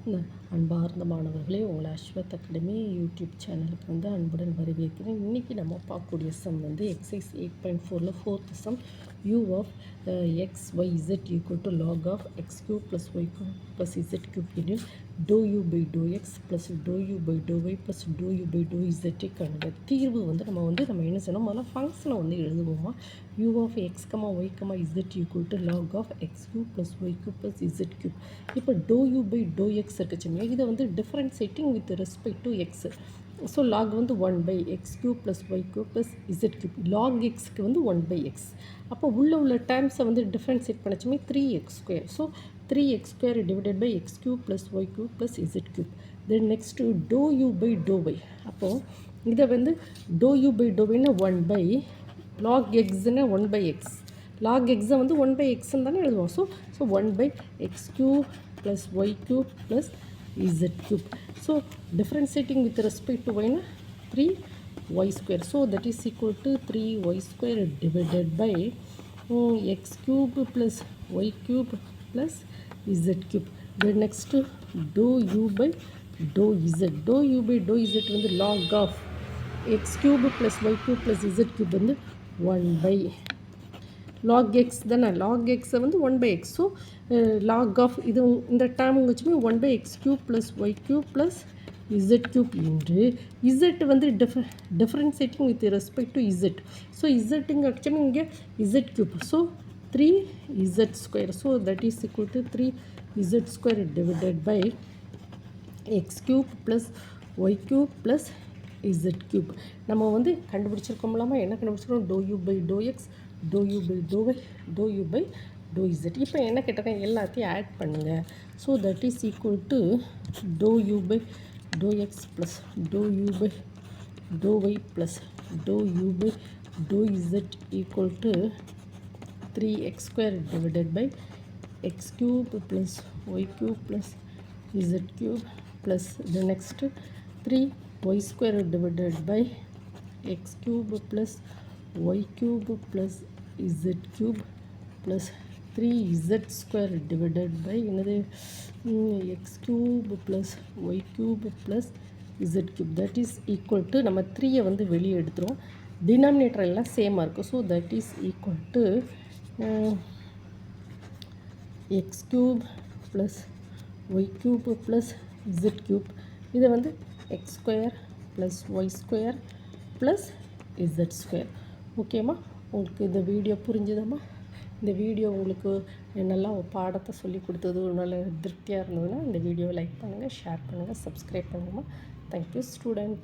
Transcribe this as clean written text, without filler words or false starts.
அன்பார்ந்த மாணவர்களே, உங்களை அஸ்வத் அகாடமி யூடியூப் சேனலுக்கு வந்து அன்புடன் வரவேற்கிறேன். இன்றைக்கி நம்ம பார்க்கக்கூடிய சம் வந்து எக்ஸைஸ் 8.4ல் 4th sum u of x y z equal to log of x cube plus y cube plus z cube எனில் doe u by to x plus to u by to y plus to u by doe இசட்டை காணுங்க. தீர்வு வந்து நம்ம என்ன செய்யணும், முதல்ல ஃபங்க்ஷனை வந்து எழுதுவோமா. u of x comma y comma z equal to log of x cube plus y cube plus z cube. இப்போ doe u by to x இருக்குச்சுங்களா, இதை வந்து differentiating with respect to x. So log வந்து 1 by x cube plus y cube plus z cube. Log எக்ஸுக்கு வந்து 1 by x. அப்போ உள்ள டேர்ம்ஸை வந்து டிஃப்ரென்ஷியேட் பண்ணச்சுமே 3x². ஸோ 3x² divided by x cube plus y cube plus z cube. Then next doe u by to y. அப்போது இதை வந்து டோ யூ பை டோ ஒய்னா 1 பை லாக் எக்ஸ்னா 1 பை எக்ஸ். லாக் எக்ஸை வந்து 1 பை எக்ஸ்ன்னு தானே எழுதுவோம். So 1 by x cube plus y cube plus z cube. So differentiating with respect to y na 3y square. So that is equal to 3y square divided by x cube plus y cube plus z cube. Then next dou u by dou z. Dou u by dou z வந்து log of x cube plus y cube plus z cube வந்து 1 by log x தானே. log x வந்து 1 by x. So log of இது இந்த term வச்சுமே 1 by x cube plus y cube plus z cube என்று z வந்து differentiating with respect to z. So z actually இங்கே z cube. So 3z². So that is equal to 3z² divided by x cube plus y cube plus z cube. நம்ம வந்து கண்டுபிடிச்சிருக்கோம்லாமா, என்ன கண்டுபிடிச்சிருக்கோம், do u by to x, do u by to y, do u by do z. இப்போ என்ன கேட்டாங்க, எல்லாத்தையும் add பண்ணுங்கள். So that is equal to do u by to x plus to u by to y plus to u by do z equal to 3x² divided by x cube plus y cube plus z cube plus the next 3y² divided by x cube plus y cube plus z cube plus 3z² divided by another x cube plus y cube plus z cube. That is equal to நம்ம 3 வந்து வெளியே எடுத்துரும், denominator எல்லாம் சேமாக இருக்கும். So that is equal to x cube plus y cube plus z cube. இதை வந்து x² plus y² plus z². ஓகேம்மா, உங்களுக்கு இந்த வீடியோ புரிஞ்சுதாம்மா? இந்த வீடியோ உங்களுக்கு நல்லா பாடத்தை சொல்லி கொடுத்தது நல்ல திருப்தியாக இருந்ததுன்னா இந்த வீடியோவை லைக் பண்ணுங்கள், ஷேர் பண்ணுங்கள், சப்ஸ்கிரைப் பண்ணுங்கம்மா. Thank you student.